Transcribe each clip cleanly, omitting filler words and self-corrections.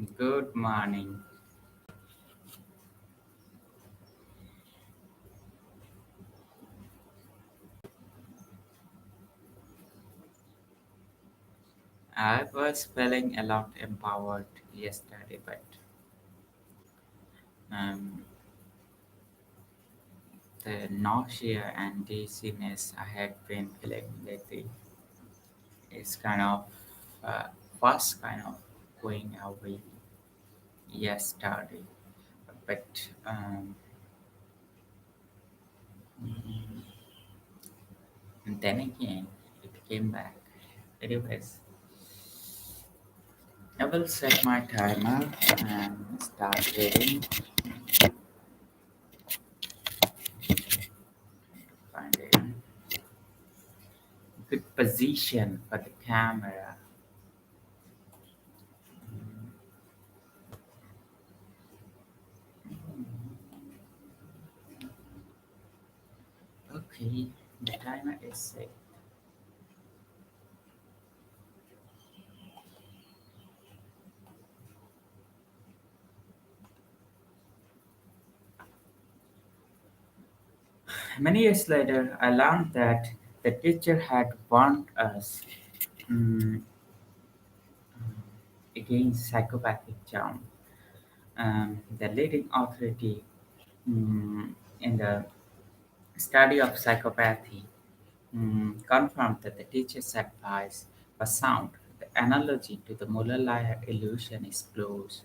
Good morning. I was feeling a lot empowered yesterday, but um, the nausea and dizziness I had been feeling lately is uh, was kind of going away yesterday. But and then again, it came back. Anyways, I will set my timer and start reading. Find a good position for the camera. Okay, the timer is set. Many years later, I learned that the teacher had warned us mm, against psychopathic charm. The leading authority in the study of psychopathy confirmed that the teacher's advice was sound. The analogy to the Muller liar illusion is close.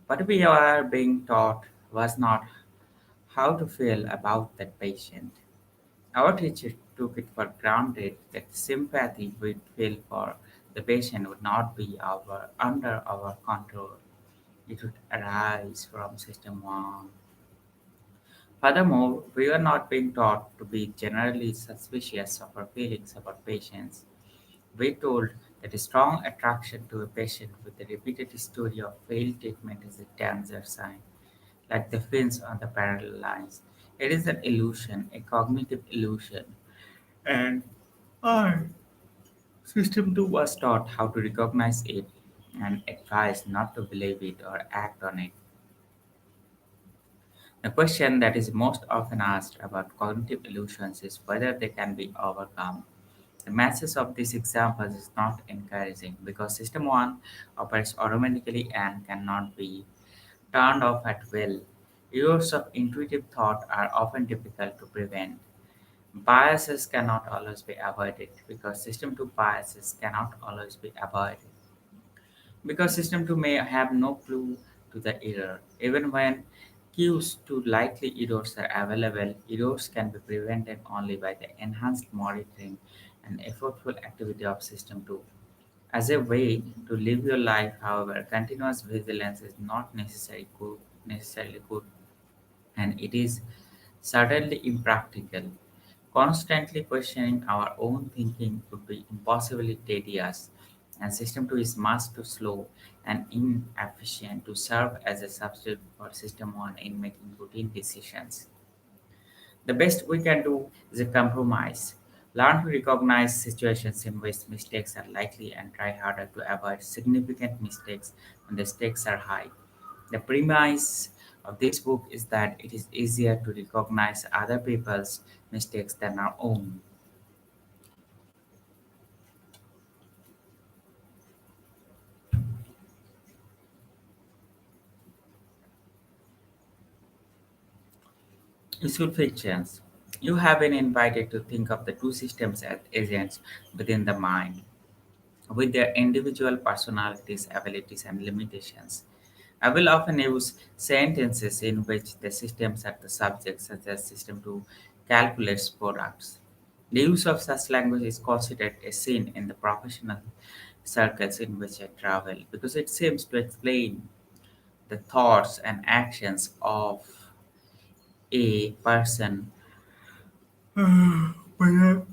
What we are being taught was not how to feel about that patient. Our teacher took it for granted that sympathy we feel for the patient would not be under our control. It would arise from System 1. Furthermore, we are not being taught to be generally suspicious of our feelings about patients. We're told that a strong attraction to a patient with a repeated history of failed treatment is a danger sign, like the fins on the parallel lines. It is an illusion, a cognitive illusion. And our system too was taught how to recognize it and advised not to believe it or act on it. The question that is most often asked about cognitive illusions is whether they can be overcome. The message of these examples is not encouraging because System 1 operates automatically and cannot be turned off at will. Years of intuitive thought are often difficult to prevent. Biases cannot always be avoided because System 2 biases cannot always be avoided. Because System 2 may have no clue to the error. Even when cues to likely errors are available, errors can be prevented only by the enhanced monitoring and effortful activity of System 2. As a way to live your life, however, continuous vigilance is not necessarily good, and it is certainly impractical. Constantly questioning our own thinking would be impossibly tedious, and System 2 is much too slow and inefficient to serve as a substitute for System 1 in making routine decisions. The best we can do is a compromise. Learn to recognize situations in which mistakes are likely and try harder to avoid significant mistakes when the stakes are high. The premise of this book is that it is easier to recognize other people's mistakes than our own. Useful fictions. You have been invited to think of the two systems as agents within the mind, with their individual personalities, abilities, and limitations. I will often use sentences in which the systems are the subject, such as System 2 calculates products. The use of such language is considered a sin in the professional circles in which I travel because it seems to explain the thoughts and actions of a person. But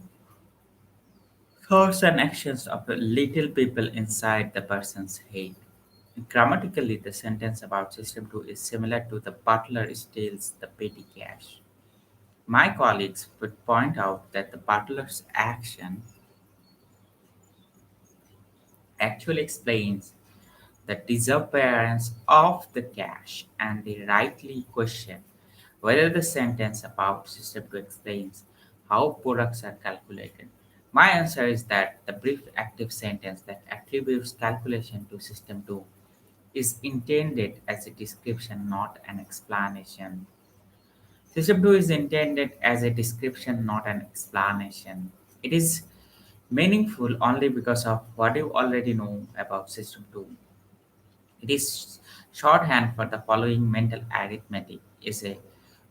thoughts and actions of the little people inside the person's head. Grammatically, the sentence about System 2 is similar to the butler steals the petty cash. My colleagues would point out that the butler's action actually explains the disappearance of the cash, and they rightly question whether the sentence about System 2 explains how products are calculated. My answer is that the brief active sentence that attributes calculation to System 2 is intended as a description, not an explanation. System 2 is intended as a description, not an explanation. It is meaningful only because of what you already know about System 2. It is shorthand for the following: mental arithmetic is a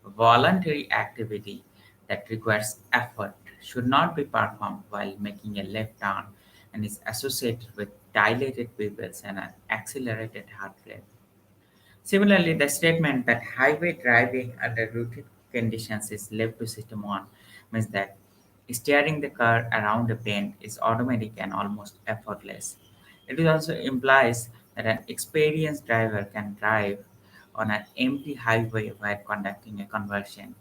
voluntary activity that requires effort, should not be performed while making a left turn, and is associated with dilated pupils and an accelerated heart rate. Similarly, the statement that highway driving under routine conditions is left to system 1 means that steering the car around a bend is automatic and almost effortless. It also implies that an experienced driver can drive on an empty highway while conducting a conversation.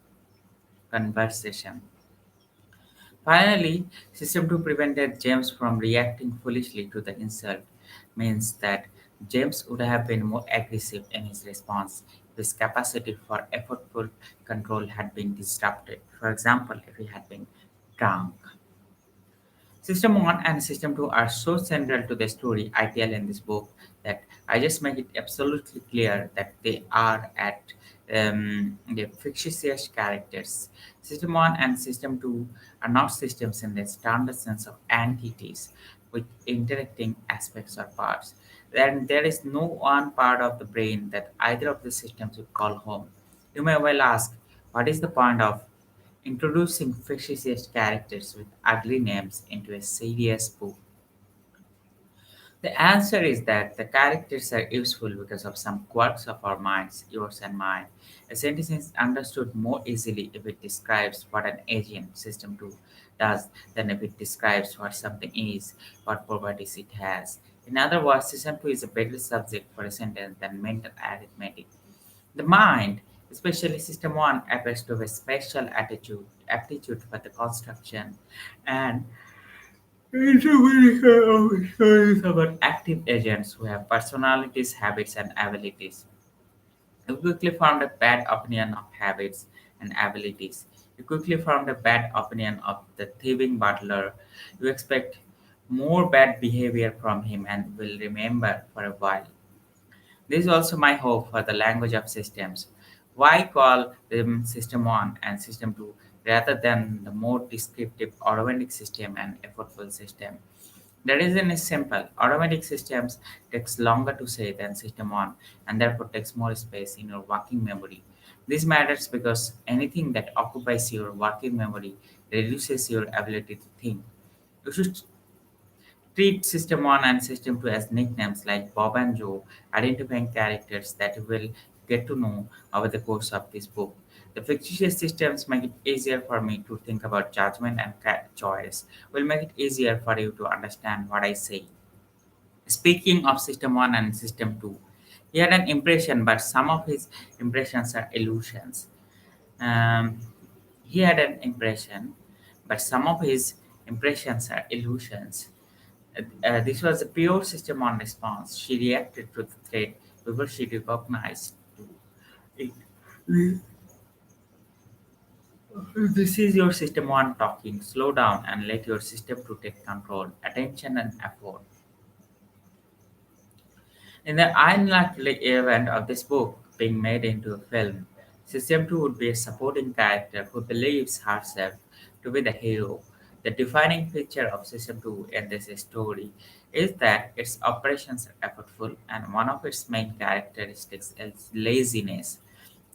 Finally, System 2 prevented James from reacting foolishly to the insult, means that James would have been more aggressive in his response if his capacity for effortful control had been disrupted. For example, if he had been drunk. System 1 and System 2 are so central to the story I tell in this book that I just make it absolutely clear that they are at the fictitious characters. System 1 and System 2 are not systems in the standard sense of entities with interacting aspects or parts. Then there is no one part of the brain that either of the systems would call home. You may well ask, what is the point of introducing fictitious characters with ugly names into a serious book? The answer is that the characters are useful because of some quirks of our minds, yours and mine. A sentence is understood more easily if it describes what an agent, System 2, does than if it describes what something is, what properties it has. In other words, System 2 is a better subject for a sentence than mental arithmetic. The mind, especially System 1, appears to have a special aptitude for the construction and interpretation of stories about active agents who have personalities, habits, and abilities. You quickly formed a bad opinion of habits and abilities. You quickly formed a bad opinion of the thieving butler. You expect more bad behavior from him and will remember for a while. This is also my hope for the language of systems. Why call them System 1 and System 2 rather than the more descriptive automatic system and effortful system? The reason is simple. Automatic systems takes longer to say than System 1 and therefore takes more space in your working memory. This matters because anything that occupies your working memory reduces your ability to think. You should treat System 1 and System 2 as nicknames like Bob and Joe, identifying characters that you will get to know over the course of this book. The fictitious systems make it easier for me to think about judgment and choice, will make it easier for you to understand what I say. Speaking of System 1 and System 2, he had an impression, but some of his impressions are illusions. Um, he had an impression, but some of his impressions are illusions. This was a pure system on response. She reacted to the threat before she recognized it. This is your system one talking. Slow down and let your system to take control, attention, and effort. In the unlikely event of this book being made into a film, System 2 would be a supporting character who believes herself to be the hero. The defining feature of System 2 in this story is that its operations are effortful, and one of its main characteristics is laziness,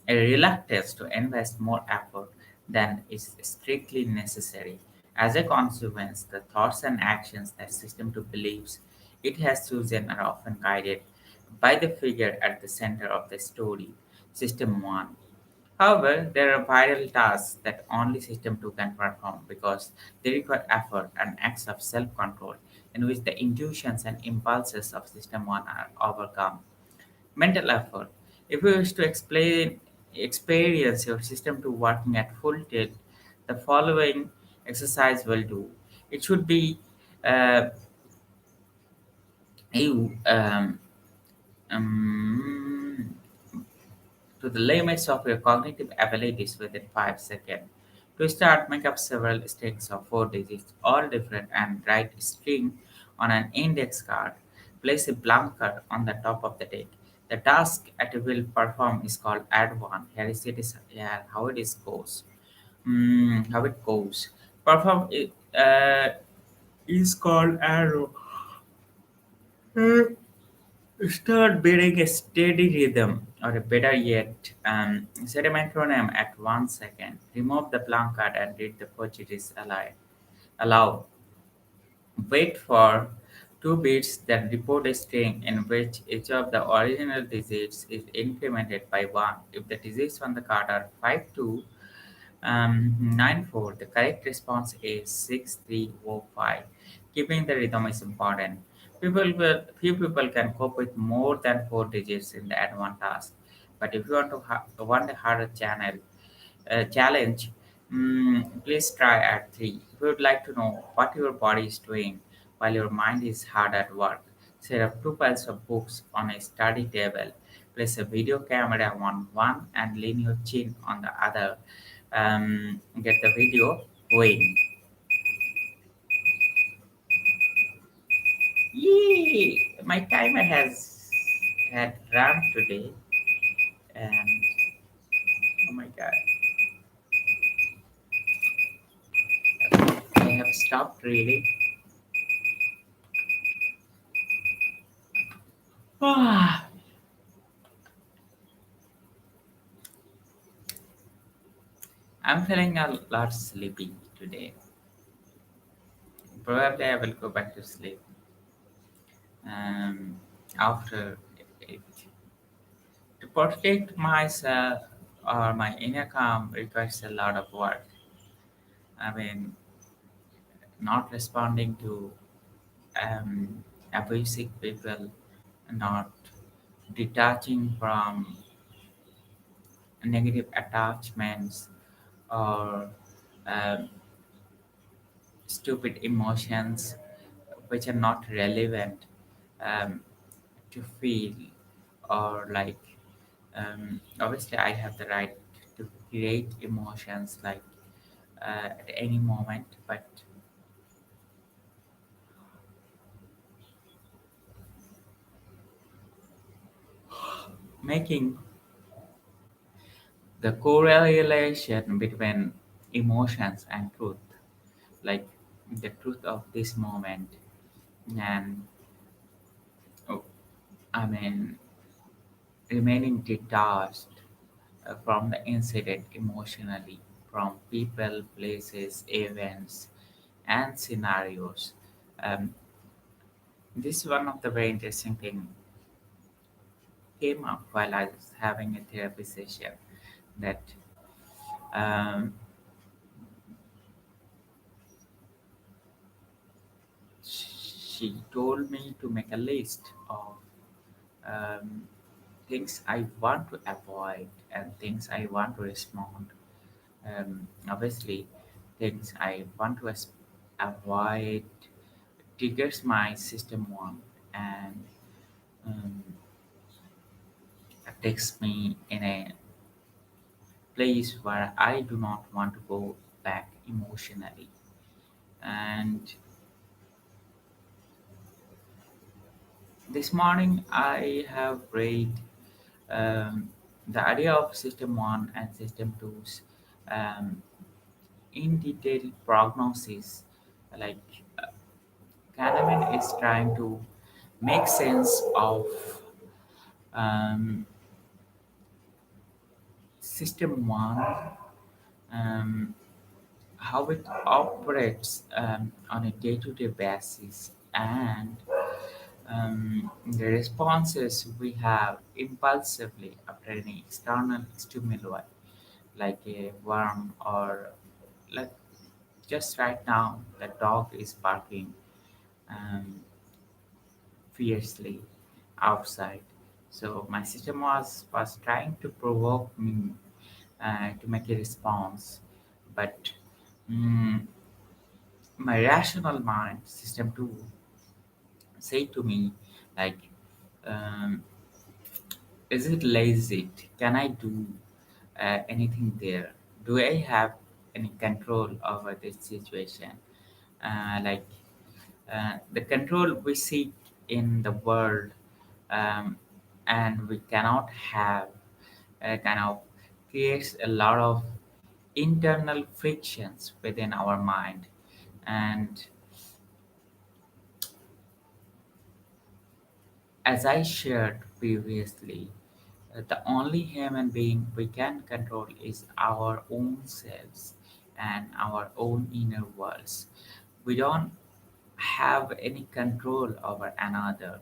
a reluctance to invest more effort than is strictly necessary. As a consequence, the thoughts and actions that System 2 believes it has chosen are often guided by the figure at the center of the story, System 1. However, there are vital tasks that only System 2 can perform because they require effort and acts of self control in which the intuitions and impulses of System 1 are overcome. Mental effort. If you wish to experience your System 2 working at full tilt, the following exercise will do. It should be uh, you um, to the limits of your cognitive abilities within 5 seconds. To start, make up several strings of 4 digits, all different, and write a string on an index card. Place a blank card on the top of the deck. The task it will perform is called add one. Here how it is goes. How it goes. Perform it is called arrow. Start building a steady rhythm, or better yet, set a metronome at 1 second. Remove the blank card and read the purchase aloud. Allow. Wait for 2 beats, then report a string in which each of the original digits is incremented by 1. If the digits on the card are 5, 2, 9, 4, the correct response is 6, 3, 4, 5. Keeping the rhythm is important. Few people can cope with more than 4 digits in the at one task. But if you want a harder challenge, please try at 3. If you would like to know what your body is doing while your mind is hard at work, set up 2 piles of books on a study table. Place a video camera on one and lean your chin on the other. Get the video going. Yay! My timer has had run today, and oh my god, I have stopped reading. Ah, I'm feeling a lot sleepy today. Probably I will go back to sleep um, after it. To protect myself or my inner calm requires a lot of work. I mean, not responding to abusive people, not detaching from negative attachments or um, stupid emotions which are not relevant um, to feel or like obviously I have the right to create emotions like at any moment, but making the correlation between emotions and truth, like the truth of this moment, and oh, I mean remaining detached from the incident emotionally, from people, places, events, and scenarios. Um, this is one of the very interesting thing came up while I was having a therapy session that um, she told me to make a list of um, things I want to avoid and things I want to respond. Obviously, things I want to avoid triggers my system one and um, takes me in a place where I do not want to go back emotionally. And this morning I have read the idea of system one and system two's um, in detail prognosis. Like Kahneman is trying to make sense of um, system one, um, how it operates on a day-to-day basis, and the responses we have impulsively after any external stimuli, like a worm or like just right now the dog is barking um, fiercely outside. So my system was trying to provoke me to make a response, but mm, my rational mind, system two, say to me like, um, Is it lazy? Can I do anything there? Do I have any control over this situation? Like the control we seek in the world, um, and we cannot have, kind of creates a lot of internal frictions within our mind. And as I shared previously, the only human being we can control is our own selves and our own inner worlds. We don't have any control over another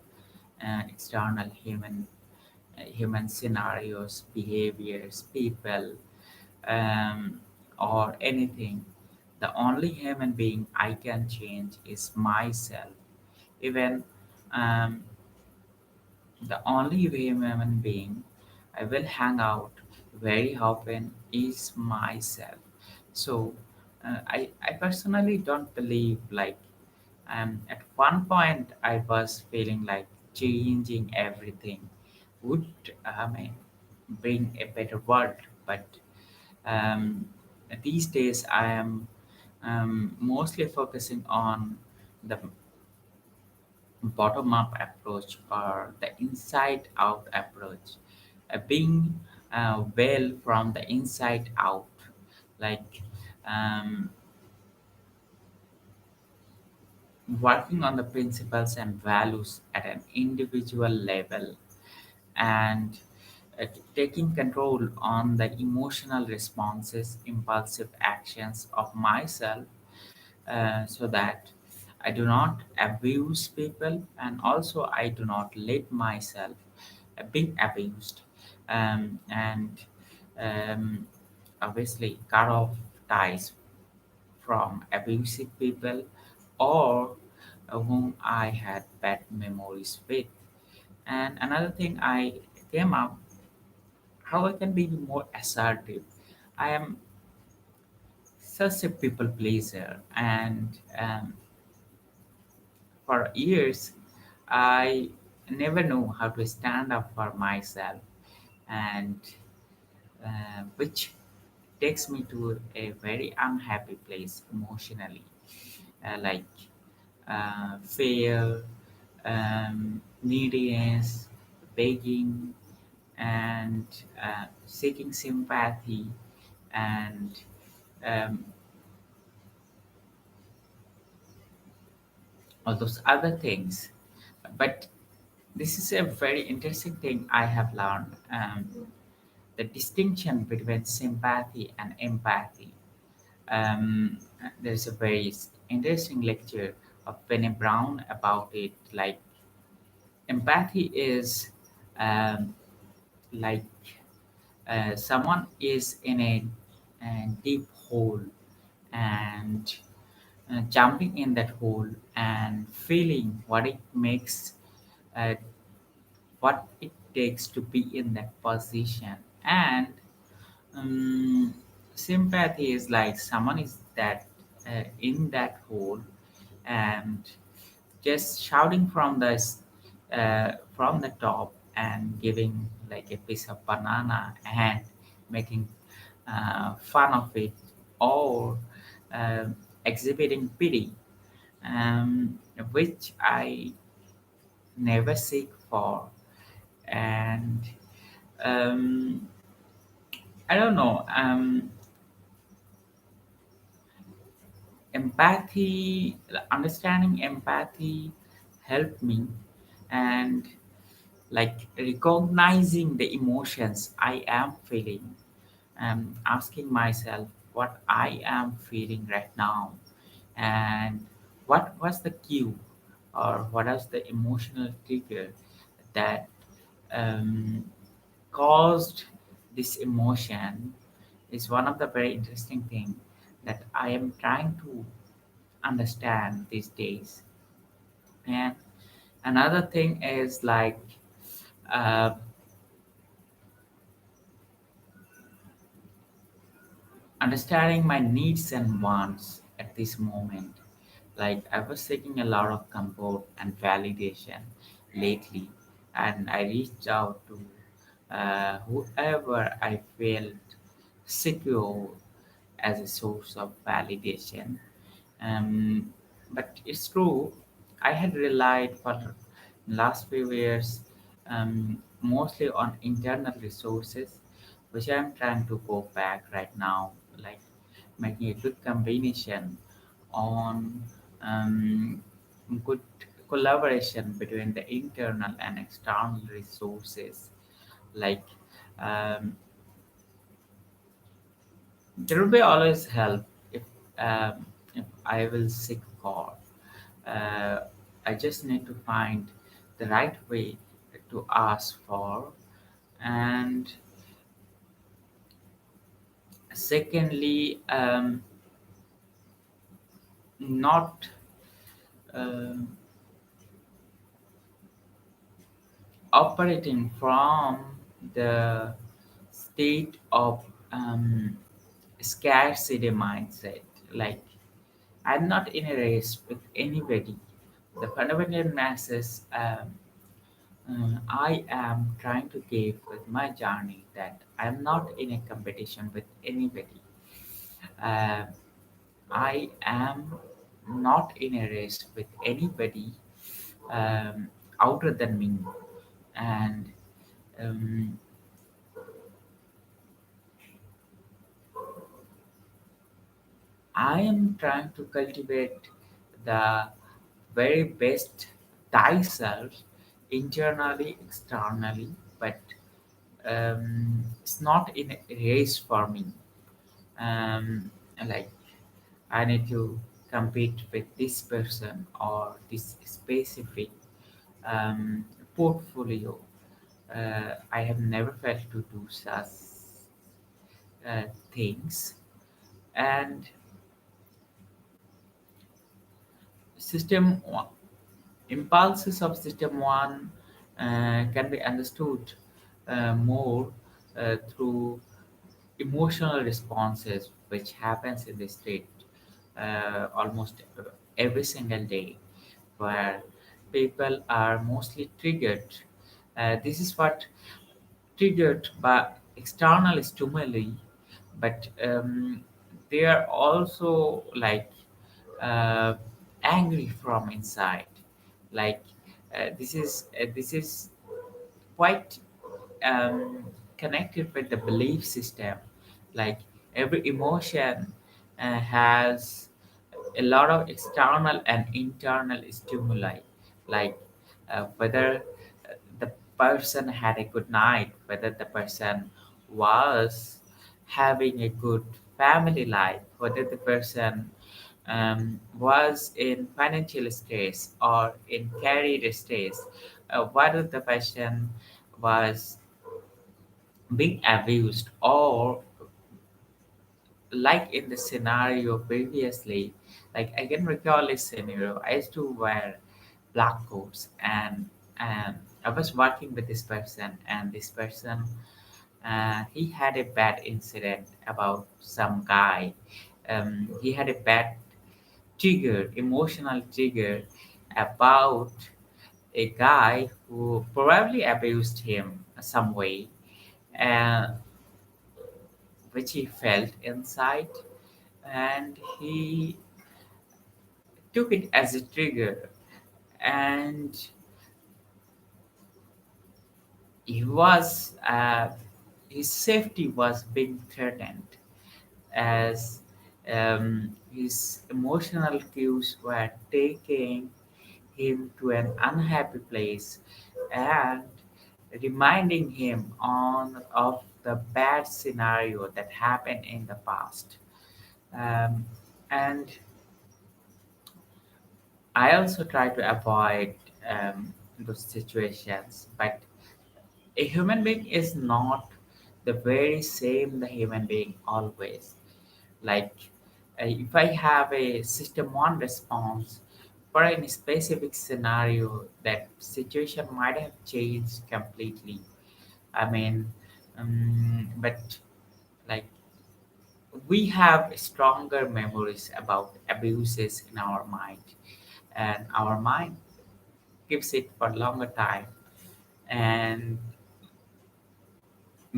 external human scenarios, behaviors, people, um, or anything. The only human being I can change is myself. Even um, the only human being I will hang out very often is myself. So I personally don't believe like at one point I was feeling like changing everything would bring a better world, but um, these days I am mostly focusing on the bottom up approach or the inside out approach, being well from the inside out, like um, working on the principles and values at an individual level, and taking control on the emotional responses, impulsive actions of myself, so that I do not abuse people, and also I do not let myself be abused, and um, obviously cut off ties from abusive people or whom I had bad memories with. And another thing I came up, how I can be more assertive. I am such a people pleaser, and for years, I never know how to stand up for myself, and which takes me to a very unhappy place emotionally, like fear, neediness, begging, and seeking sympathy, and um, all those other things. But this is a very interesting thing I have learned, the distinction between sympathy and empathy. There's a very interesting lecture of Penny Brown about it. Like, empathy is um, like someone is in a deep hole, and jumping in that hole and feeling uh, what it takes to be in that position. And um, sympathy is like someone is that in that hole, and just shouting from the top and giving like a piece of banana and making fun of it, or um exhibiting pity, which I never seek for. And um, I don't know. Empathy, understanding empathy helped me, and like recognizing the emotions I am feeling, asking myself what I am feeling right now, and what was the cue, or what was the emotional trigger that um, caused this emotion, is one of the very interesting thing that I am trying to understand these days. And another thing is like uh, understanding my needs and wants at this moment. Like, I was seeking a lot of comfort and validation lately, and I reached out to whoever I felt secure as a source of validation. Um, but it's true, I had relied for last few years mostly on internal resources, which I'm trying to go back right now, like making a good combination on good collaboration between the internal and external resources. Like um, there will be always help if I will seek for. Uh, I just need to find the right way to ask for. And secondly, not um operating from the state of scarcity mindset. Like, I'm not in a race with anybody. The fundamental masses I am trying to give with my journey that I'm not in a competition with anybody. Uh, I am not in a race with anybody outer than me. And um, I am trying to cultivate the very best thyself internally, externally, but it's not in a race for me. Like, I need to compete with this person or this specific um, portfolio. I have never felt to do such things. And system one, impulses of system one can be understood more through emotional responses which happens in the state almost every single day, where people are mostly triggered. This is what triggered by external stimuli, but they are also like uh, angry from inside. Like this is quite connected with the belief system. Like every emotion has a lot of external and internal stimuli, like whether the person had a good night, whether the person was having a good family life, whether the person was in financial stress or in career stress, whether the person was being abused, or like in the scenario previously. Like, I can recall a scenario. I used to wear black coats, and I was working with this person, and this person he had a bad incident about some guy. He had a bad trigger, emotional trigger about a guy who probably abused him some way, uh, which he felt inside, and he took it as a trigger, and he was his safety was being threatened, as his emotional cues were taking him to an unhappy place and reminding him on of the bad scenario that happened in the past. um, and I also try to avoid those situations, but a human being is not the very same the human being always. Like, if I have a system one response for a specific scenario, that situation might have changed completely. I mean, but like, we have stronger memories about abuses in our mind, and our mind keeps it for longer time. And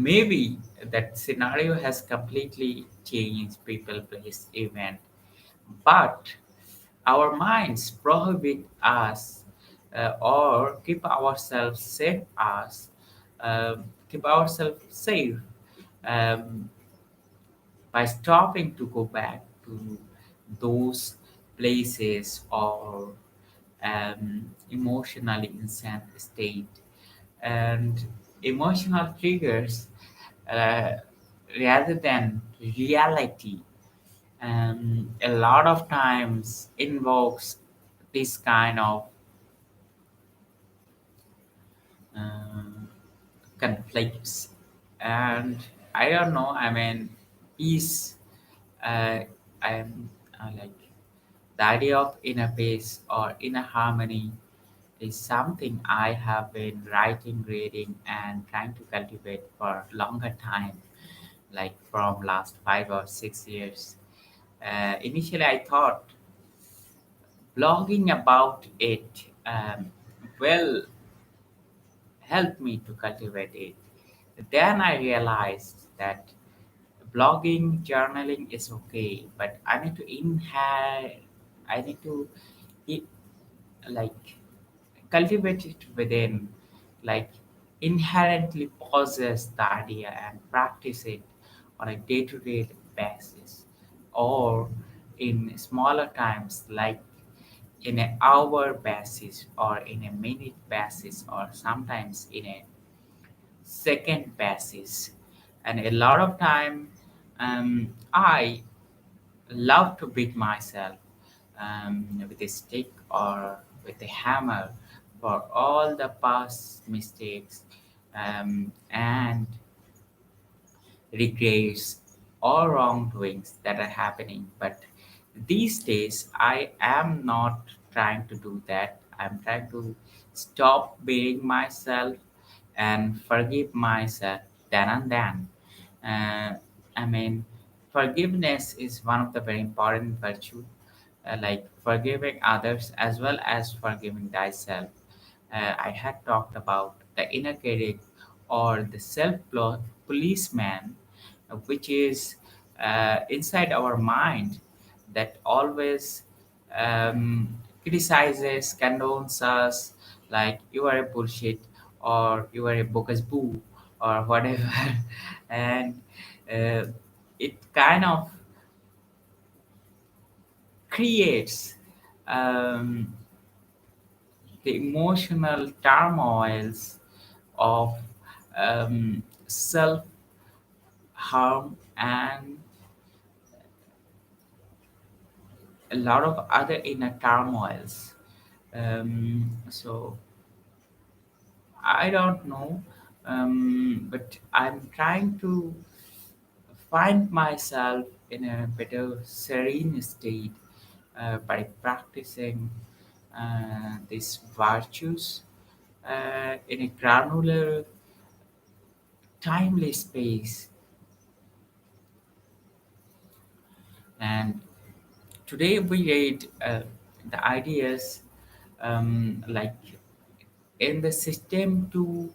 Maybe that scenario has completely changed people, place, event, but our minds prohibit us or keep ourselves safe um, by stopping to go back to those places or emotionally insane state and emotional triggers uh, rather than reality a lot of times invokes this kind of um, conflicts. And I don't know, I mean, peace, I'm like the idea of inner peace or inner harmony is something I have been writing, reading, and trying to cultivate for longer time, like from last 5 or 6 years. Initially, I thought blogging about it will help me to cultivate it. Then I realized that blogging, journaling is okay, but I need to i- like cultivate it within, like inherently possess the idea and practice it on a day-to-day basis, or in smaller times, like in an hour basis or in a minute basis or sometimes in a second basis. And a lot of time I love to beat myself with a stick or with a hammer for all the past mistakes and regrets or wrongdoings that are happening. But these days, I am not trying to do that. I'm trying to stop beating myself and forgive myself then and then. Uh, I mean, forgiveness is one of the very important virtue, like forgiving others as well as forgiving thyself. I had talked about the inner critic or the policeman, which is inside our mind that always criticizes, condones us, like you are a bullshit or you are a bogus boo or whatever. And uh, it kind of creates um, the emotional turmoils of self harm and a lot of other inner turmoils. So I don't know, but I'm trying to find myself in a better serene state by practicing these virtues in a granular, timely space. And today we read the ideas like in the system to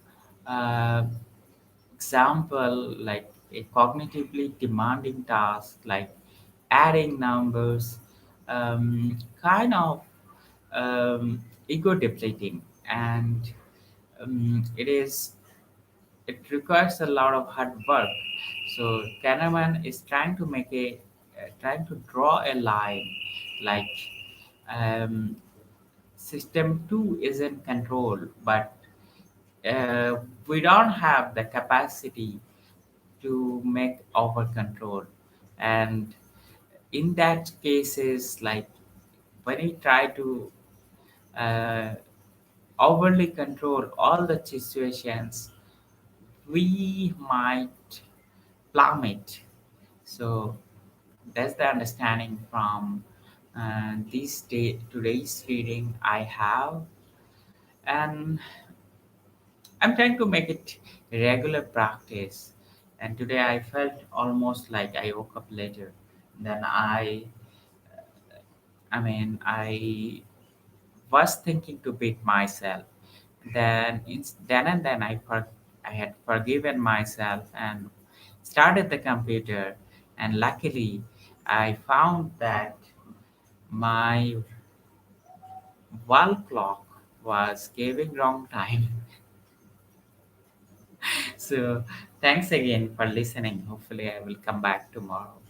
uh, example like a cognitively demanding task like adding numbers, kind of ego depleting, and it requires a lot of hard work. So Kahneman is trying to trying to draw a line, like um, system two is in control, but we don't have the capacity to make our control. And in that cases, like when we try to uh, overly control all the situations, we might plummet. So that's the understanding from today's reading I have, and I'm trying to make it regular practice. And today I felt almost like I woke up later than I was thinking to beat myself. Then and then I forgot. I had forgiven myself and started the computer. And luckily, I found that my wall clock was giving wrong time. So, thanks again for listening. Hopefully, I will come back tomorrow.